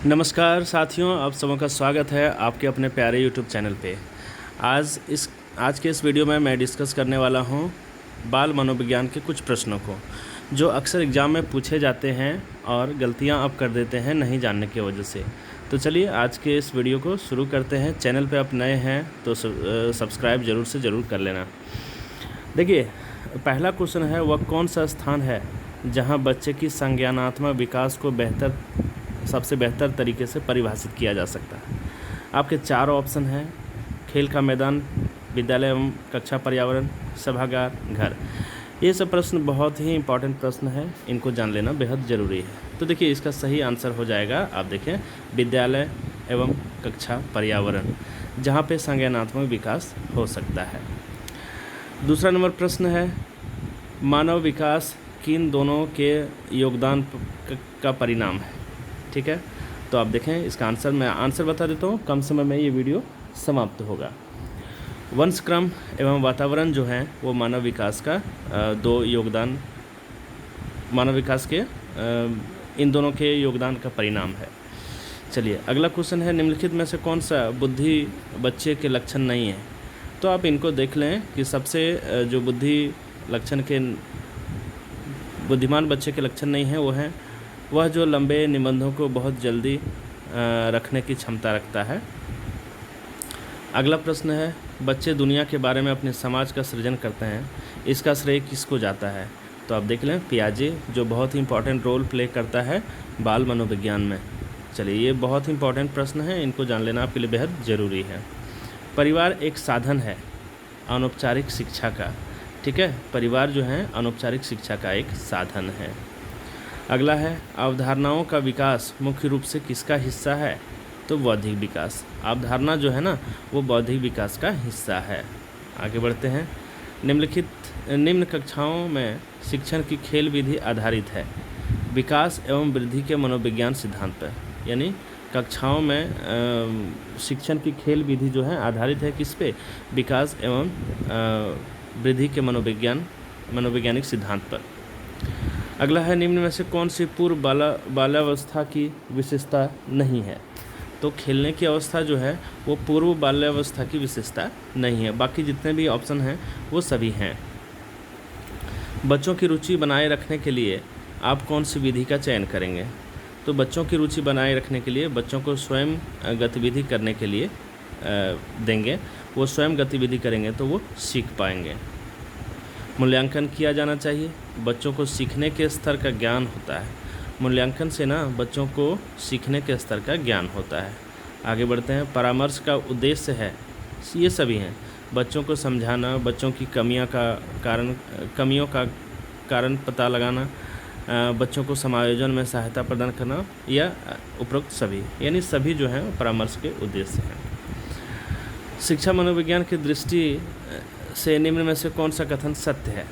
नमस्कार साथियों, आप सबों का स्वागत है आपके अपने प्यारे यूट्यूब चैनल पे। आज के इस वीडियो में मैं डिस्कस करने वाला हूँ बाल मनोविज्ञान के कुछ प्रश्नों को जो अक्सर एग्ज़ाम में पूछे जाते हैं और गलतियाँ आप कर देते हैं नहीं जानने की वजह से। तो चलिए आज के इस वीडियो को शुरू करते हैं। चैनल पे आप नए हैं तो सब्सक्राइब ज़रूर कर लेना। देखिए, पहला क्वेश्चन है, वह कौन सा स्थान है जहाँ बच्चे की संज्ञानात्मक विकास को सबसे बेहतर तरीके से परिभाषित किया जा सकता है। आपके चार ऑप्शन हैं: खेल का मैदान, विद्यालय एवं कक्षा पर्यावरण, सभागार, घर। ये सब प्रश्न बहुत ही इंपॉर्टेंट प्रश्न है, इनको जान लेना बेहद ज़रूरी है। तो देखिए, इसका सही आंसर हो जाएगा, आप देखें, विद्यालय एवं कक्षा पर्यावरण, जहाँ पे संज्ञानात्मक विकास हो सकता है। दूसरा नंबर प्रश्न है, मानव विकास किन दोनों के योगदान का परिणाम है? ठीक है, तो आप देखें इसका आंसर, मैं आंसर बता देता हूँ, कम समय में ये वीडियो समाप्त होगा। वंशक्रम एवं वातावरण जो है वो मानव विकास का मानव विकास के इन दोनों के योगदान का परिणाम है। चलिए, अगला क्वेश्चन है, निम्नलिखित में से कौन सा बुद्धि बच्चे के लक्षण नहीं है? तो आप इनको देख लें कि सबसे जो बुद्धिमान बच्चे के लक्षण नहीं है, वो है वह जो लंबे निबंधों को बहुत जल्दी रखने की क्षमता रखता है। अगला प्रश्न है, बच्चे दुनिया के बारे में अपने समाज का सृजन करते हैं, इसका श्रेय किसको जाता है? तो आप देख लें, पियाजे, जो बहुत ही इंपॉर्टेंट रोल प्ले करता है बाल मनोविज्ञान में। चलिए, ये बहुत ही इंपॉर्टेंट प्रश्न है, इनको जान लेना आपके लिए बेहद ज़रूरी है। परिवार एक साधन है अनौपचारिक शिक्षा का। ठीक है, परिवार जो है अनौपचारिक शिक्षा का एक साधन है। अगला है, अवधारणाओं का विकास मुख्य रूप से किसका हिस्सा है? तो बौद्धिक विकास। अवधारणा जो है ना, वो बौद्धिक विकास का हिस्सा है। आगे बढ़ते हैं, निम्न कक्षाओं में शिक्षण की खेल विधि आधारित है विकास एवं वृद्धि के मनोविज्ञान सिद्धांत पर। यानी कक्षाओं में शिक्षण की खेल विधि जो है आधारित है किस पे? विकास एवं वृद्धि के मनोवैज्ञानिक सिद्धांत पर। अगला है, निम्न में से कौन सी पूर्व बाल्यावस्था की विशेषता नहीं है? तो खेलने की अवस्था जो है वो पूर्व बाल्यावस्था की विशेषता नहीं है। बाकी जितने भी ऑप्शन हैं वो सभी हैं। बच्चों की रुचि बनाए रखने के लिए आप कौन सी विधि का चयन करेंगे? तो बच्चों की रुचि बनाए रखने के लिए बच्चों को स्वयं गतिविधि करने के लिए देंगे। वो स्वयं गतिविधि करेंगे तो वो सीख पाएंगे। मूल्यांकन किया जाना चाहिए, बच्चों को सीखने के स्तर का ज्ञान होता है। मूल्यांकन से ना बच्चों को सीखने के स्तर का ज्ञान होता है। आगे बढ़ते हैं, परामर्श का उद्देश्य है, ये सभी हैं, बच्चों को समझाना, बच्चों की कमियों का कारण पता लगाना, बच्चों को समायोजन में सहायता प्रदान करना, या उपरोक्त सभी, यानी सभी जो हैं परामर्श के उद्देश्य हैं। शिक्षा मनोविज्ञान की दृष्टि से निम्न में से कौन सा कथन सत्य है?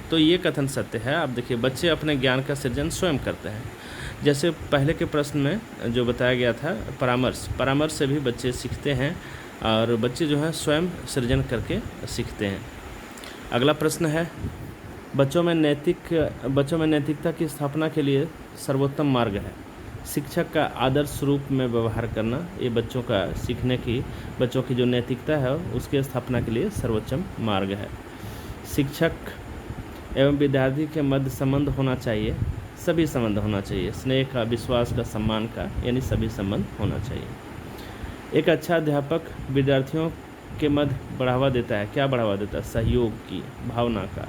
तो ये कथन सत्य है। आप देखिए, बच्चे अपने ज्ञान का सृजन स्वयं करते हैं। जैसे पहले के प्रश्न में जो बताया गया था, परामर्श से भी बच्चे सीखते हैं और बच्चे जो हैं स्वयं सृजन करके सीखते हैं। अगला प्रश्न है, बच्चों में नैतिकता की स्थापना के लिए सर्वोत्तम मार्ग है? शिक्षक का आदर्श रूप में व्यवहार करना, ये बच्चों की जो नैतिकता है उसके स्थापना के लिए सर्वोच्च मार्ग है। शिक्षक एवं विद्यार्थी के मध्य संबंध होना चाहिए, सभी संबंध होना चाहिए, स्नेह का, विश्वास का, सम्मान का, यानी सभी संबंध होना चाहिए। एक अच्छा अध्यापक विद्यार्थियों के मध्य बढ़ावा देता है, क्या बढ़ावा देता है? सहयोग की भावना का।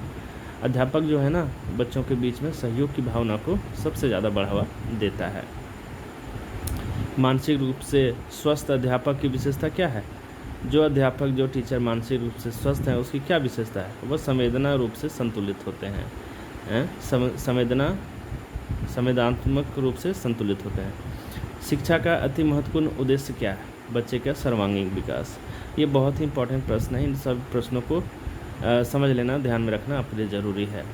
अध्यापक जो है ना, बच्चों के बीच में सहयोग की भावना को सबसे ज़्यादा बढ़ावा देता है। मानसिक रूप से स्वस्थ अध्यापक की विशेषता क्या है? जो टीचर मानसिक रूप से स्वस्थ हैं उसकी क्या विशेषता है? वह संवेदना रूप से संतुलित होते हैं, संवेदनात्मक रूप से संतुलित होते हैं। शिक्षा का अति महत्वपूर्ण उद्देश्य क्या है? बच्चे का सर्वांगीण विकास। ये बहुत ही इंपॉर्टेंट प्रश्न है, इन सब प्रश्नों को समझ लेना, ध्यान में रखना आपके लिए ज़रूरी है।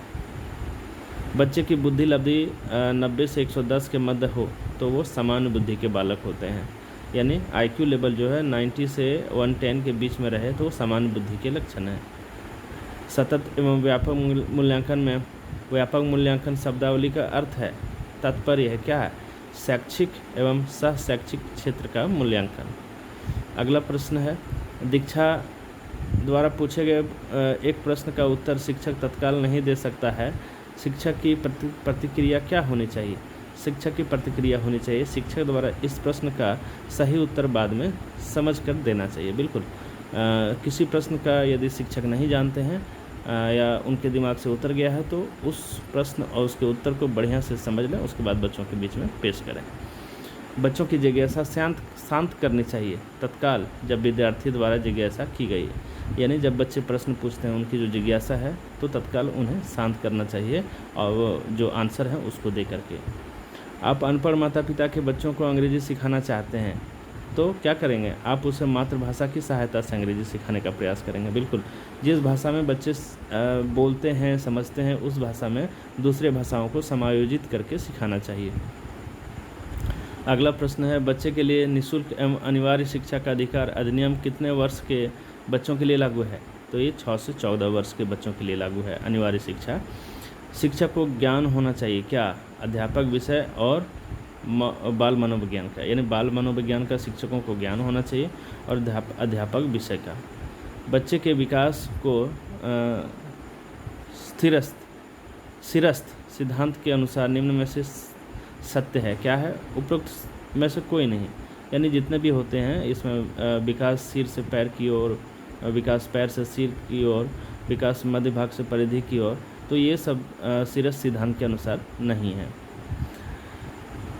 बच्चे की बुद्धि लब्धि 90 से 110 के मध्य हो तो वो सामान्य बुद्धि के बालक होते हैं। यानी IQ लेवल जो है 90 से 110 के बीच में रहे तो वो सामान्य बुद्धि के लक्षण है। सतत एवं व्यापक मूल्यांकन शब्दावली का अर्थ है, तात्पर्य है क्या है? शैक्षिक एवं सह शैक्षिक क्षेत्र का मूल्यांकन। अगला प्रश्न है, दीक्षा द्वारा पूछे गए एक प्रश्न का उत्तर शिक्षक तत्काल नहीं दे सकता है। शिक्षक की प्रतिक्रिया क्या होनी चाहिए? शिक्षक की प्रतिक्रिया होनी चाहिए, शिक्षक द्वारा इस प्रश्न का सही उत्तर बाद में समझ कर देना चाहिए। बिल्कुल किसी प्रश्न का यदि शिक्षक नहीं जानते हैं या उनके दिमाग से उतर गया है तो उस प्रश्न और उसके उत्तर को बढ़िया से समझ लें, उसके बाद बच्चों के बीच में पेश करें। बच्चों की जिज्ञासा शांत करनी चाहिए तत्काल जब विद्यार्थी द्वारा जिज्ञासा की गई है। यानी जब बच्चे प्रश्न पूछते हैं उनकी जो जिज्ञासा है तो तत्काल उन्हें शांत करना चाहिए और वो जो आंसर है उसको दे करके। आप अनपढ़ माता पिता के बच्चों को अंग्रेजी सिखाना चाहते हैं तो क्या करेंगे? आप उसे मातृभाषा की सहायता से अंग्रेजी सिखाने का प्रयास करेंगे। बिल्कुल जिस भाषा में बच्चे बोलते हैं समझते हैं उस भाषा में दूसरे भाषाओं को समायोजित करके सिखाना चाहिए। अगला प्रश्न है, बच्चे के लिए निःशुल्क एवं अनिवार्य शिक्षा का अधिकार अधिनियम कितने वर्ष के बच्चों के लिए लागू है? तो ये 6 से 14 वर्ष के बच्चों के लिए लागू है अनिवार्य शिक्षा। शिक्षक को ज्ञान होना चाहिए क्या? अध्यापक विषय और बाल मनोविज्ञान का, यानी बाल मनोविज्ञान का शिक्षकों को ज्ञान होना चाहिए और अध्यापक विषय का। बच्चे के विकास को सिरस्थ सिद्धांत के अनुसार निम्न में से सत्य है क्या है? उपरोक्त में से कोई नहीं। यानी जितने भी होते हैं इसमें विकास सिर से पैर की ओर, विकास पैर से सिर की ओर, विकास मध्य भाग से परिधि की ओर, तो ये सब सिरस्थ सिद्धांत के अनुसार नहीं है।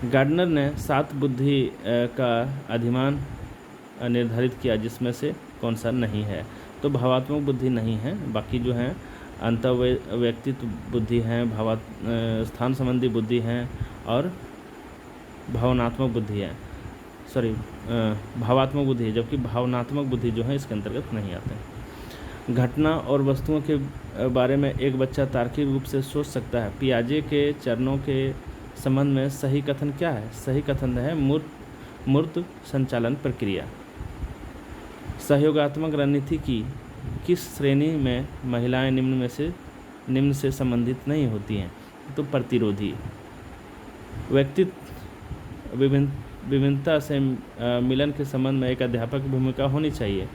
गार्डनर ने 7 बुद्धि का अधिमान निर्धारित किया जिसमें से कौन सा नहीं है? तो भावात्मक बुद्धि नहीं है, बाकी जो हैं अंतर्व्यक्तित्व बुद्धि हैं, स्थान संबंधी बुद्धि हैं और भावनात्मक बुद्धि है। भावात्मक बुद्धि है, जबकि भावनात्मक बुद्धि जो है इसके अंतर्गत नहीं आते हैं। घटना और वस्तुओं के बारे में एक बच्चा तार्किक रूप से सोच सकता है। पियाजे के चरणों के संबंध में सही कथन क्या है? सही कथन है मूर्त संचालन प्रक्रिया। सहयोगात्मक रणनीति की किस श्रेणी में महिलाएं निम्न से संबंधित नहीं होती हैं? तो प्रतिरोधी। व्यक्तित्व विभिन्नता से मिलन के संबंध में एक अध्यापक की भूमिका होनी चाहिए।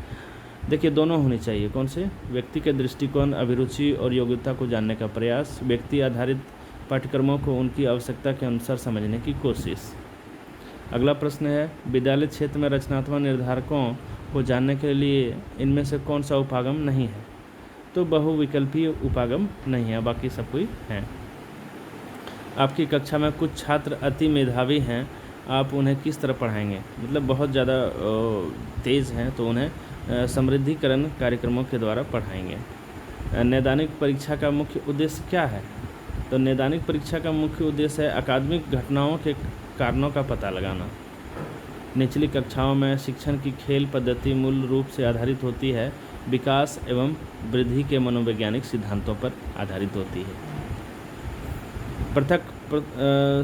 देखिए दोनों होनी चाहिए। कौन से? व्यक्ति के दृष्टिकोण, अभिरुचि और योग्यता को जानने का प्रयास, व्यक्ति आधारित पाठ्यक्रमों को उनकी आवश्यकता के अनुसार समझने की कोशिश। अगला प्रश्न है, विद्यालय क्षेत्र में रचनात्मक निर्धारकों को जानने के लिए इनमें से कौन सा उपागम नहीं है? तो बहुविकल्पीय उपागम नहीं है, बाकी सब कोई हैं। आपकी कक्षा में कुछ छात्र अति मेधावी हैं, आप उन्हें किस तरह पढ़ाएंगे? मतलब बहुत ज़्यादा तेज़ हैं तो उन्हें समृद्धिकरण कार्यक्रमों के द्वारा पढ़ाएंगे। नैदानिक परीक्षा का मुख्य उद्देश्य क्या है? तो नैदानिक परीक्षा का मुख्य उद्देश्य है अकादमिक घटनाओं के कारणों का पता लगाना। निचली कक्षाओं में शिक्षण की खेल पद्धति मूल रूप से आधारित होती है, विकास एवं वृद्धि के मनोवैज्ञानिक सिद्धांतों पर आधारित होती है। पृथक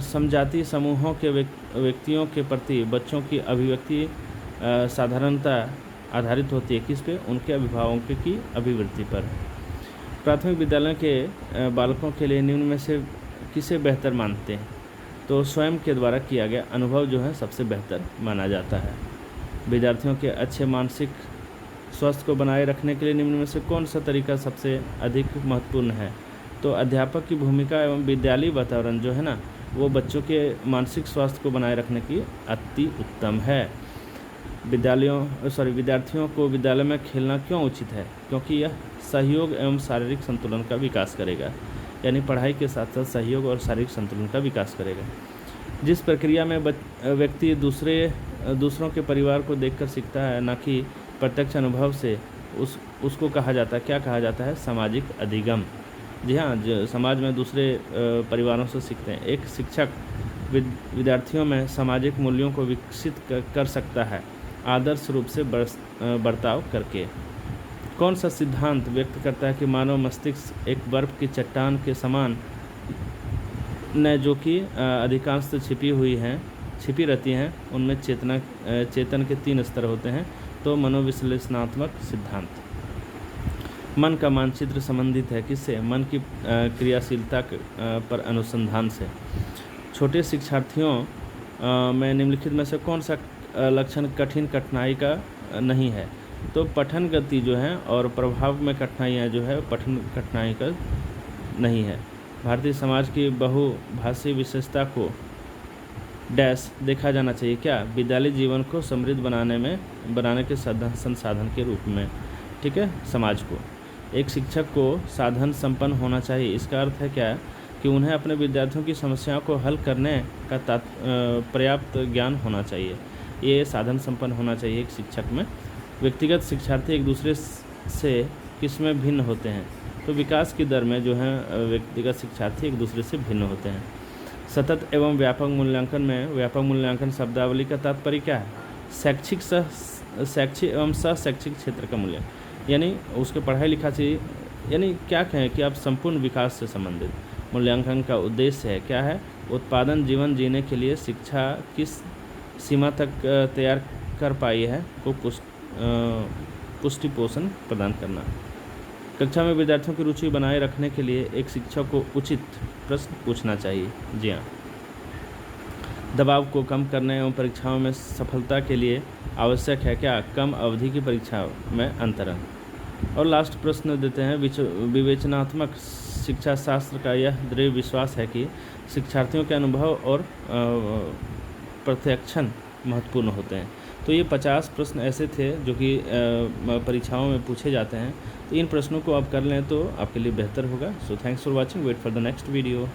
समजातीय समूहों के व्यक्तियों के प्रति बच्चों की अभिव्यक्ति साधारणतः आधारित होती है किस पे? उनके अभिभावकों की अभिवृत्ति पर। प्राथमिक विद्यालय के बालकों के लिए निम्न में से किसे बेहतर मानते हैं? तो स्वयं के द्वारा किया गया अनुभव जो है सबसे बेहतर माना जाता है। विद्यार्थियों के अच्छे मानसिक स्वास्थ्य को बनाए रखने के लिए निम्न में से कौन सा तरीका सबसे अधिक महत्वपूर्ण है? तो अध्यापक की भूमिका एवं विद्यालयी वातावरण जो है ना वो बच्चों के मानसिक स्वास्थ्य को बनाए रखने की अति उत्तम है। विद्यार्थियों को विद्यालय में खेलना क्यों उचित है? क्योंकि यह सहयोग एवं शारीरिक संतुलन का विकास करेगा, यानी पढ़ाई के साथ साथ सहयोग और शारीरिक संतुलन का विकास करेगा। जिस प्रक्रिया में व्यक्ति दूसरों के परिवार को देखकर सीखता है, ना कि प्रत्यक्ष अनुभव से, उसको कहा जाता है, क्या कहा जाता है? सामाजिक अधिगम। जी हाँ, जो समाज में दूसरे परिवारों से सीखते हैं। एक शिक्षक विद्यार्थियों में सामाजिक मूल्यों को विकसित कर सकता है आदर्श रूप से बर्ताव करके। कौन सा सिद्धांत व्यक्त करता है कि मानव मस्तिष्क एक बर्फ की चट्टान के समान न जो कि अधिकांश छिपी रहती हैं, उनमें चेतन के 3 स्तर होते हैं? तो मनोविश्लेषणात्मक सिद्धांत। मन का मानचित्र संबंधित है किससे? मन की क्रियाशीलता पर अनुसंधान से। छोटे शिक्षार्थियों में निम्नलिखित में से कौन सा लक्षण कठिन कठिनाई का नहीं है? तो पठन गति जो है और प्रभाव में कठिनाइयाँ जो है पठन कठिनाई का नहीं है। भारतीय समाज की बहुभाषी विशेषता को डैश देखा जाना चाहिए क्या? विद्यालय जीवन को समृद्ध बनाने के संसाधन के रूप में। ठीक है, समाज को एक शिक्षक को साधन संपन्न होना चाहिए। इसका अर्थ है क्या? कि उन्हें अपने विद्यार्थियों की समस्याओं को हल करने का पर्याप्त ज्ञान होना चाहिए। ये साधन संपन्न होना चाहिए एक शिक्षक में। व्यक्तिगत शिक्षार्थी एक दूसरे से किसमें भिन्न होते हैं? तो विकास की दर में जो है व्यक्तिगत शिक्षार्थी एक दूसरे से भिन्न होते हैं। सतत एवं व्यापक मूल्यांकन में व्यापक मूल्यांकन शब्दावली का तात्पर्य क्या है? शैक्षिक एवं शैक्षिक क्षेत्र का मूल्य, यानी उसके पढ़ाई लिखाई से, यानी क्या कहें कि आप संपूर्ण विकास से संबंधित। मूल्यांकन का उद्देश्य है क्या है? उत्पादन जीवन जीने के लिए शिक्षा किस सीमा तक तैयार कर पाई है को पुष्टि पोषण प्रदान करना। कक्षा में विद्यार्थियों की रुचि बनाए रखने के लिए एक शिक्षक को उचित प्रश्न पूछना चाहिए। जी हाँ। दबाव को कम करने एवं परीक्षाओं में सफलता के लिए आवश्यक है क्या? कम अवधि की परीक्षाओं में अंतरण। और लास्ट प्रश्न देते हैं, विवेचनात्मक शिक्षा शास्त्र का यह दृढ़ विश्वास है कि शिक्षार्थियों के अनुभव और प्रत्याक्षण महत्वपूर्ण होते हैं। तो ये 50 प्रश्न ऐसे थे जो कि परीक्षाओं में पूछे जाते हैं। तो इन प्रश्नों को आप कर लें तो आपके लिए बेहतर होगा। So thanks for watching, wait for the next video.